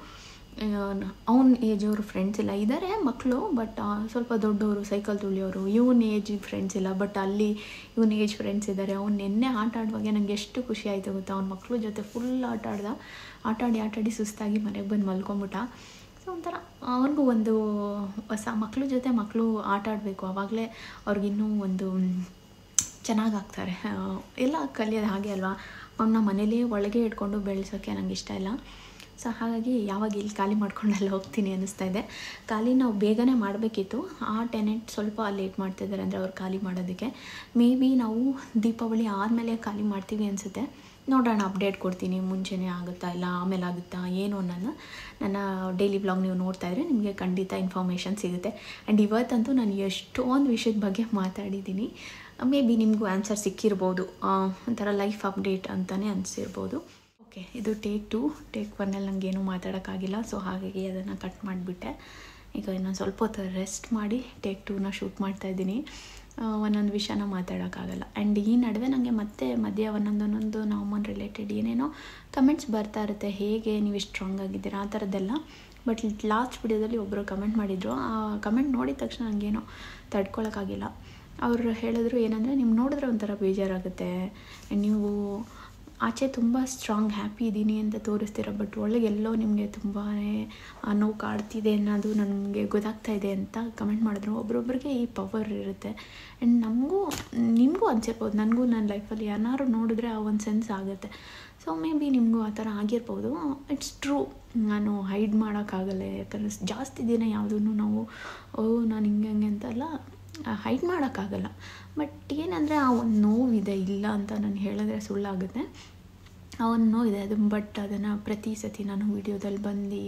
ಅವ್ನ ಏಜವ್ರು ಫ್ರೆಂಡ್ಸ್ ಇಲ್ಲ. ಇದ್ದಾರೆ ಮಕ್ಕಳು, ಬಟ್ ಸ್ವಲ್ಪ ದೊಡ್ಡವರು, ಸೈಕಲ್ ತುಳಿಯೋರು. ಇವನ್ ಏಜ್ ಫ್ರೆಂಡ್ಸ್ ಇಲ್ಲ, ಬಟ್ ಅಲ್ಲಿ ಇವನ್ ಏಜ್ ಫ್ರೆಂಡ್ಸ್ ಇದ್ದಾರೆ. ಅವ್ನು ನಿನ್ನೆ ಆಟ ಆಡುವಾಗ ನನಗೆ ಎಷ್ಟು ಖುಷಿ ಆಯಿತು ಗೊತ್ತಾ. ಅವ್ನ ಮಕ್ಕಳು ಜೊತೆ ಫುಲ್ ಆಟಾಡಿ ಸುಸ್ತಾಗಿ ಮನೆಗೆ ಬಂದು ಮಲ್ಕೊಂಬಿಟ್ಟ. ಸೊ ಒಂಥರ ಅವ್ನಿಗೂ ಒಂದು ಹೊಸ ಮಕ್ಕಳ ಜೊತೆ ಮಕ್ಕಳು ಆಟ ಆಡಬೇಕು, ಆವಾಗಲೇ ಅವ್ರಿಗಿನ್ನೂ ಒಂದು ಚೆನ್ನಾಗಾಗ್ತಾರೆ. ಎಲ್ಲ ಕಲಿಯೋದು ಹಾಗೆ ಅಲ್ವಾ. ಅವನ್ನ ಮನೇಲೇ ಒಳಗೆ ಇಟ್ಕೊಂಡು ಬೆಳೆಸೋಕ್ಕೆ ನನಗೆ ಇಷ್ಟ ಇಲ್ಲ. ಸೊ ಹಾಗಾಗಿ ಯಾವಾಗ ಇಲ್ಲಿ ಖಾಲಿ ಮಾಡ್ಕೊಂಡೆಲ್ಲ ಹೋಗ್ತೀನಿ ಅನ್ನಿಸ್ತಾ ಇದೆ. ಖಾಲಿ ನಾವು ಬೇಗನೆ ಮಾಡಬೇಕಿತ್ತು. ಆ ಟೆನೆಂಟ್ ಸ್ವಲ್ಪ ಲೇಟ್ ಮಾಡ್ತಿದ್ದಾರೆ, ಅಂದರೆ ಅವ್ರು ಖಾಲಿ ಮಾಡೋದಕ್ಕೆ. ಮೇ ಬಿ ನಾವು ದೀಪಾವಳಿ ಆದಮೇಲೆ ಖಾಲಿ ಮಾಡ್ತೀವಿ ಅನಿಸುತ್ತೆ. ನೋಡೋಣ, ಅಪ್ಡೇಟ್ ಕೊಡ್ತೀನಿ. ಮುಂಚೆನೇ ಆಗುತ್ತಾ ಇಲ್ಲ ಆಮೇಲೆ ಆಗುತ್ತಾ ಏನು ಅನ್ನೋದು. ನನ್ನ ಡೈಲಿ ಬ್ಲಾಗ್ ನೀವು ನೋಡ್ತಾ ಇದ್ದರೆ ನಿಮಗೆ ಖಂಡಿತ ಇನ್ಫಾರ್ಮೇಷನ್ ಸಿಗುತ್ತೆ. ಆ್ಯಂಡ್ ಇವತ್ತಂತೂ ನಾನು ಎಷ್ಟೊಂದು ವಿಷಯದ ಬಗ್ಗೆ ಮಾತಾಡಿದ್ದೀನಿ. ಮೇ ಬಿ ನಿಮಗೂ ಆನ್ಸರ್ ಸಿಕ್ಕಿರ್ಬೋದು. ಒಂಥರ ಲೈಫ್ ಅಪ್ಡೇಟ್ ಅಂತಲೇ ಅನಿಸಿರ್ಬೋದು. ಓಕೆ, ಇದು ಟೇಕ್ 1 ನನಗೇನು ಮಾತಾಡೋಕ್ಕಾಗಿಲ್ಲ. ಸೊ ಹಾಗಾಗಿ ಅದನ್ನು ಕಟ್ ಮಾಡಿಬಿಟ್ಟೆ. ಈಗ ಇನ್ನೊಂದು ಸ್ವಲ್ಪ ಹೊತ್ತು ರೆಸ್ಟ್ ಮಾಡಿ ಟೇಕ್ 2ನ ಶೂಟ್ ಮಾಡ್ತಾಯಿದ್ದೀನಿ. ಒಂದೊಂದು ವಿಷಯನ ಮಾತಾಡೋಕ್ಕಾಗಲ್ಲ. ಆ್ಯಂಡ್ ಈ ನಡುವೆ ನನಗೆ ಮತ್ತೆ ಮಧ್ಯ ಒಂದೊಂದು ನಾರ್ಮಲ್ ರಿಲೇಟೆಡ್ ಏನೇನೋ ಕಮೆಂಟ್ಸ್ ಬರ್ತಾ ಇರುತ್ತೆ. ಹೇಗೆ ನೀವು ಸ್ಟ್ರಾಂಗ್ ಆಗಿದ್ದೀರಾ ಆ ಥರದ್ದೆಲ್ಲ. ಬಟ್ ಲಾಸ್ಟ್ ವಿಡಿಯೋದಲ್ಲಿ ಒಬ್ಬರು ಕಮೆಂಟ್ ಮಾಡಿದರು. ಆ ಕಮೆಂಟ್ ನೋಡಿದ ತಕ್ಷಣ ನನಗೇನೋ ತಡ್ಕೊಳಕ್ಕಾಗಿಲ್ಲ. ಅವರು ಹೇಳಿದ್ರು ಏನಂದರೆ, ನೀವು ನೋಡಿದ್ರೆ ಒಂಥರ ಬೇಜಾರಾಗುತ್ತೆ, ನೀವು ಆಚೆ ತುಂಬ ಸ್ಟ್ರಾಂಗ್ ಹ್ಯಾಪಿ ಇದ್ದೀನಿ ಅಂತ ತೋರಿಸ್ತೀರ, ಬಟ್ ಒಳಗೆಲ್ಲೋ ನಿಮಗೆ ತುಂಬಾ ನೋವು ಕಾಡ್ತಿದೆ ಅನ್ನೋದು ನನಗೆ ಗೊತ್ತಾಗ್ತಾ ಇದೆ ಅಂತ ಕಮೆಂಟ್ ಮಾಡಿದ್ರು. ಒಬ್ರೊಬ್ರಿಗೆ ಈ ಪವರ್ ಇರುತ್ತೆ. ಆ್ಯಂಡ್ ನಿಮಗೂ ಅನಿಸಿರ್ಬೋದು. ನನಗೂ ನನ್ನ ಲೈಫಲ್ಲಿ ಯಾರು ನೋಡಿದ್ರೆ ಆ ಒಂದು ಸೆನ್ಸ್ ಆಗುತ್ತೆ. ಸೊ ಮೇ ಬಿ ನಿಮಗೂ ಆ ಥರ ಆಗಿರ್ಬೋದು. It's true. ನಾನು ಹೈಡ್ ಮಾಡೋಕ್ಕಾಗಲ್ಲ. ಯಾಕಂದರೆ ಜಾಸ್ತಿ ದಿನ ಯಾವುದೂ ನಾವು ನಾನು ಹಿಂಗೆ ಅಂತೆಲ್ಲ ಹೈಡ್ ಮಾಡೋಕ್ಕಾಗಲ್ಲ. ಬಟ್ ಏನಂದರೆ ಆ ಒಂದು ನೋವಿದೆ, ಇಲ್ಲ ಅಂತ ನಾನು ಹೇಳಿದ್ರೆ ಸುಳ್ಳಾಗುತ್ತೆ. ಆ ಒಂದು ನೋವಿದೆ ಅದು. ಬಟ್ ಅದನ್ನು ಪ್ರತಿ ಸತಿ ನಾನು ವೀಡಿಯೋದಲ್ಲಿ ಬಂದು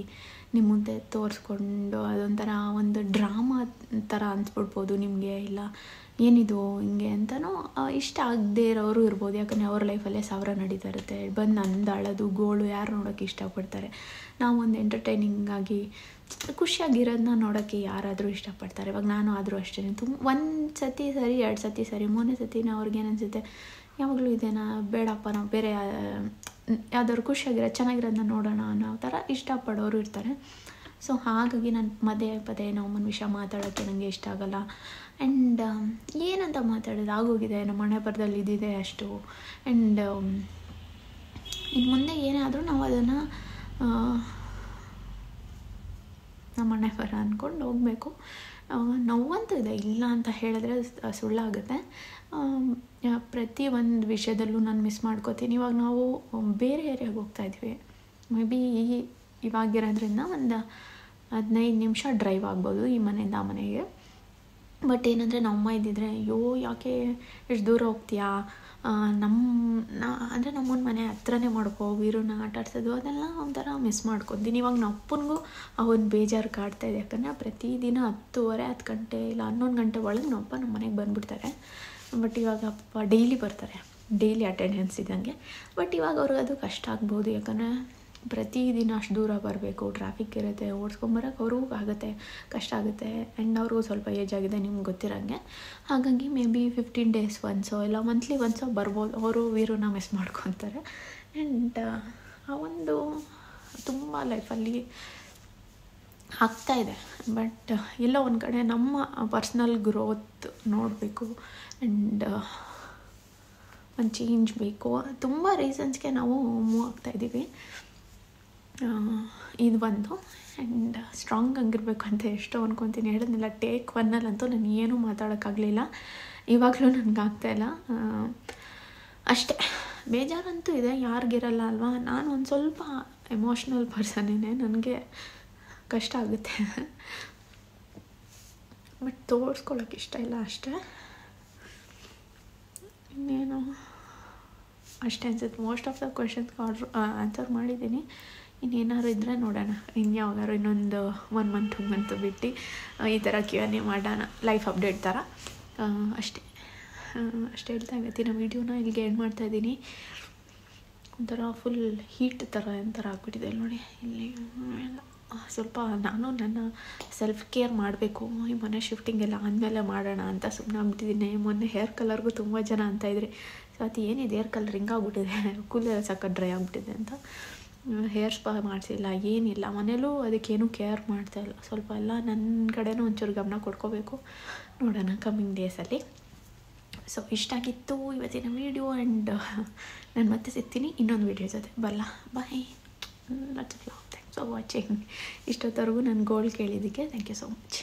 ನಿಮ್ಮ ಮುಂದೆ ತೋರಿಸ್ಕೊಂಡು ಅದೊಂಥರ ಒಂದು ಡ್ರಾಮಾ ಥರ ಅನ್ಸ್ಬಿಡ್ಬೋದು ನಿಮಗೆ, ಇಲ್ಲ ಏನಿದು ಹಿಂಗೆ ಅಂತಲೂ ಇಷ್ಟ ಆಗದೇ ಇರೋರು ಇರ್ಬೋದು. ಯಾಕಂದರೆ ಅವ್ರ ಲೈಫಲ್ಲೇ ಸಾವಿರ ನಡೀತಾ ಇರುತ್ತೆ, ಬಂದು ನಂದು ಅಳೋದು ಗೋಳು ಯಾರು ನೋಡೋಕ್ಕೆ ಇಷ್ಟಪಡ್ತಾರೆ? ನಾವು ಒಂದು ಎಂಟರ್ಟೈನಿಂಗ್ ಆಗಿ ಖುಷಿಯಾಗಿರೋದನ್ನ ನೋಡೋಕ್ಕೆ ಯಾರಾದರೂ ಇಷ್ಟಪಡ್ತಾರೆ. ಇವಾಗ ನಾನು ಆದರೂ ಅಷ್ಟೇ, ಒಂದು ಸತಿ ಸರಿ, 2 ಸತಿ ಸರಿ, 3ನೇ ಸತಿನ ಅವ್ರಿಗೇನು ಅನಿಸುತ್ತೆ, ಯಾವಾಗಲೂ ಇದೇನಾ, ಬೇಡಪ್ಪ ನಾವು ಬೇರೆ ಯಾವ್ದಾದ್ರು ಖುಷಿಯಾಗಿರೋ ಚೆನ್ನಾಗಿರೋದನ್ನ ನೋಡೋಣ ಅನ್ನೋ ಥರ ಇಷ್ಟಪಡೋರು ಇರ್ತಾರೆ. ಸೊ ಹಾಗಾಗಿ ನಾನು ಪದೇ ನಮ್ಮನ ವಿಷಯ ಮಾತಾಡೋಕ್ಕೆ ನನಗೆ ಇಷ್ಟ ಆಗೋಲ್ಲ. ಆ್ಯಂಡ್ ಏನಂತ ಮಾತಾಡೋದು ಆಗೋಗಿದೆ, ನಮ್ಮ ಹಣೆ ಬರದಲ್ಲಿ ಇದ್ದಿದೆ ಅಷ್ಟು. ಆ್ಯಂಡ್ ಇನ್ನು ಮುಂದೆ ಏನೇ ಆದರೂ ನಾವು ಅದನ್ನು ನಮ್ಮ ಹಣೆ ಬರ ಅಂದ್ಕೊಂಡು ಹೋಗಬೇಕು. ನೋವಂತೂ ಇದೆ, ಇಲ್ಲ ಅಂತ ಹೇಳಿದ್ರೆ ಸುಳ್ಳಾಗುತ್ತೆ. ಪ್ರತಿ ಒಂದು ವಿಷಯದಲ್ಲೂ ನಾನು ಮಿಸ್ ಮಾಡ್ಕೋತೀನಿ. ಇವಾಗ ನಾವು ಬೇರೆ ಏರಿಯಾಗೆ ಹೋಗ್ತಾಯಿದ್ವಿ, ಮೇ ಬಿ ಇವಾಗಿರೋದ್ರಿಂದ ಒಂದು 15 ನಿಮಿಷ ಡ್ರೈವ್ ಆಗ್ಬೋದು ಈ ಮನೆಯಿಂದ ಆ ಮನೆಗೆ. ಬಟ್ ಏನಂದರೆ ನಮ್ಮಮ್ಮ ಇದ್ದಿದ್ರೆ, ಅಯ್ಯೋ ಯಾಕೆ ಎಷ್ಟು ದೂರ ಹೋಗ್ತೀಯಾ, ಅಂದರೆ ನಮ್ಮನ ಮನೆ ಹತ್ರನೇ ಮಾಡ್ಕೋ, ವೀರನ್ನ ಆಟಾಡ್ಸೋದು ಅದೆಲ್ಲ ಒಂಥರ ಮಿಸ್ ಮಾಡ್ಕೊತೀನಿ. ಇವಾಗ ನಮ್ಮ ಅಪ್ಪನಿಗೂ ಅವನು ಬೇಜಾರು ಕಾಡ್ತಾಯಿದೆ. ಯಾಕಂದರೆ ಪ್ರತಿದಿನ 10:30 10 ಗಂಟೆ ಇಲ್ಲ 11 ಗಂಟೆ ಒಳಗೆ ನಮ್ಮಪ್ಪ ನಮ್ಮ ಮನೆಗೆ ಬಂದುಬಿಡ್ತಾರೆ. ಬಟ್ ಇವಾಗ ಅಪ್ಪ ಡೈಲಿ ಬರ್ತಾರೆ, ಡೈಲಿ ಅಟೆಂಡೆನ್ಸ್ ಇದ್ದಂಗೆ. ಬಟ್ ಇವಾಗ ಅವ್ರಿಗೆ ಅದು ಕಷ್ಟ ಆಗ್ಬೋದು, ಯಾಕಂದರೆ ಪ್ರತಿದಿನ ಅಷ್ಟು ದೂರ ಬರಬೇಕು, ಟ್ರಾಫಿಕ್ ಇರುತ್ತೆ, ಓಡಿಸ್ಕೊಂಬರೋಕೆ ಅವ್ರಿಗೂ ಆಗುತ್ತೆ, ಕಷ್ಟ ಆಗುತ್ತೆ. ಆ್ಯಂಡ್ ಅವ್ರಿಗೂ ಸ್ವಲ್ಪ ಏಜ್ ಆಗಿದೆ ನಿಮ್ಗೆ ಗೊತ್ತಿರೋಂಗೆ. ಹಾಗಾಗಿ ಮೇ ಬಿ 15 ಡೇಸ್ ಒನ್ಸೋ ಇಲ್ಲ ಮಂತ್ಲಿ ಒನ್ಸೋ ಬರ್ಬೋದು. ಅವರು ವೀರನ್ನ ಮಿಸ್ ಮಾಡ್ಕೊತಾರೆ. ಆ್ಯಂಡ್ ಆ ಒಂದು ತುಂಬ ಲೈಫಲ್ಲಿ ಆಗ್ತಾಯಿದೆ. ಬಟ್ ಎಲ್ಲೋ ಒಂದು ಕಡೆ ನಮ್ಮ ಪರ್ಸ್ನಲ್ ಗ್ರೋತ್ ನೋಡಬೇಕು ಆ್ಯಂಡ್ ಒಂದು ಚೇಂಜ್ ಬೇಕು. ತುಂಬ ರೀಸನ್ಸ್ಗೆ ನಾವು ಮೂವ್ ಆಗ್ತಾಯಿದ್ದೀವಿ. ಇದು ಒಂದು. ಆ್ಯಂಡ್ ಸ್ಟ್ರಾಂಗ್ ಆಗಿರಬೇಕು ಅಂತ ಎಷ್ಟೋ ಅಂದ್ಕೊತೀನಿ. ಹೇಳಿದ್ನಿಲ್ಲ, ಟೇಕ್ 1 ನಾನು ಏನೂ ಮಾತಾಡೋಕ್ಕಾಗಲಿಲ್ಲ, ಇವಾಗಲೂ ನನಗೆ ಆಗ್ತಾಯಿಲ್ಲ ಅಷ್ಟೇ. ಬೇಜಾರಂತೂ ಇದೆ, ಯಾರಿಗಿರಲ್ಲ ಅಲ್ವಾ. ನಾನು ಒಂದು ಸ್ವಲ್ಪ ಎಮೋಷ್ನಲ್ ಪರ್ಸನ್ನೇ, ನನಗೆ ಕಷ್ಟ ಆಗುತ್ತೆ. ಬಟ್ ತೋರಿಸ್ಕೊಳ್ಳೋಕೆ ಇಷ್ಟ ಇಲ್ಲ ಅಷ್ಟೇ. ಇನ್ನೇನು ಅಷ್ಟೇ ಅನ್ಸುತ್ತೆ. ಮೋಸ್ಟ್ ಆಫ್ ದ ಕ್ವೆಶನ್ಸ್ಗೆ ಆನ್ಸರ್ ಮಾಡಿದ್ದೀನಿ. ಇನ್ನೇನಾದ್ರು ಇದ್ದರೆ ನೋಡೋಣ, ಇನ್ಯಾವಾಗಾರು ಇನ್ನೊಂದು 1 ಮಂತ್ 2 ಮಂತ್ ಬಿಟ್ಟು ಈ ಥರ Q&A ಮಾಡೋಣ, ಲೈಫ್ ಅಪ್ಡೇಟ್ ಥರ. ಅಷ್ಟೇ ಹೇಳ್ತಾ ಇವತ್ತಿನ ವೀಡಿಯೋನ ಇಲ್ಲಿಗೆ ಎಂಡ್ ಮಾಡ್ತಾಯಿದ್ದೀನಿ. ಒಂಥರ ಫುಲ್ ಹೀಟ್ ಥರ ಒಂಥರ ಆಗ್ಬಿಟ್ಟಿದೆ ನೋಡಿ ಇಲ್ಲಿ. ಸ್ವಲ್ಪ ನಾನು ನನ್ನ ಸೆಲ್ಫ್ ಕೇರ್ ಮಾಡಬೇಕು. ಈ ಮನೆ ಶಿಫ್ಟಿಂಗ್ ಎಲ್ಲ ಆದಮೇಲೆ ಮಾಡೋಣ ಅಂತ ಸುಮ್ಮನೆ ಆಗ್ಬಿಟ್ಟಿದ್ದೀನಿ. ಮೊನ್ನೆ ಹೇರ್ ಕಲರ್ಗೂ ತುಂಬ ಜನ ಅಂತಾಯಿದ್ರಿ, ಸೊ ಅದು ಏನಿದೆ ಹೇರ್ ಕಲರ್ ಹಿಂಗಾಗ್ಬಿಟ್ಟಿದೆ, ಕೂಲೆಲ್ಲ ಸಕ್ಕ ಡ್ರೈ ಆಗಿಬಿಟ್ಟಿದೆ ಅಂತ. ಹೇರ್ ಸ್ಪಾ ಮಾಡಿಸಿಲ್ಲ, ಏನಿಲ್ಲ, ಮನೇಲೂ ಅದಕ್ಕೇನು ಕೇರ್ ಮಾಡ್ತಾಯಿಲ್ಲ. ಸ್ವಲ್ಪ ಎಲ್ಲ ನನ್ನ ಕಡೆನೂ ಒಂಚೂರು ಗಮನ ಕೊಡ್ಕೋಬೇಕು. ನೋಡೋಣ ಕಮ್ಮಿಂಗ್ ಡೇಸಲ್ಲಿ. ಸೊ ಇಷ್ಟಾಗಿತ್ತು ಇವತ್ತಿನ ವೀಡಿಯೋ. ಆ್ಯಂಡ್ ನಾನು ಮತ್ತೆ ಸಿಗ್ತೀನಿ ಇನ್ನೊಂದು ವೀಡಿಯೋ ಜೊತೆ. Bye. Lots of love. Thanks for watching. ಇಷ್ಟೊತ್ತವರೆಗೂ ನನ್ನ ಗೋಲ್ ಕೇಳಿದ್ದಕ್ಕೆ ಥ್ಯಾಂಕ್ ಯು ಸೋ ಮಚ್.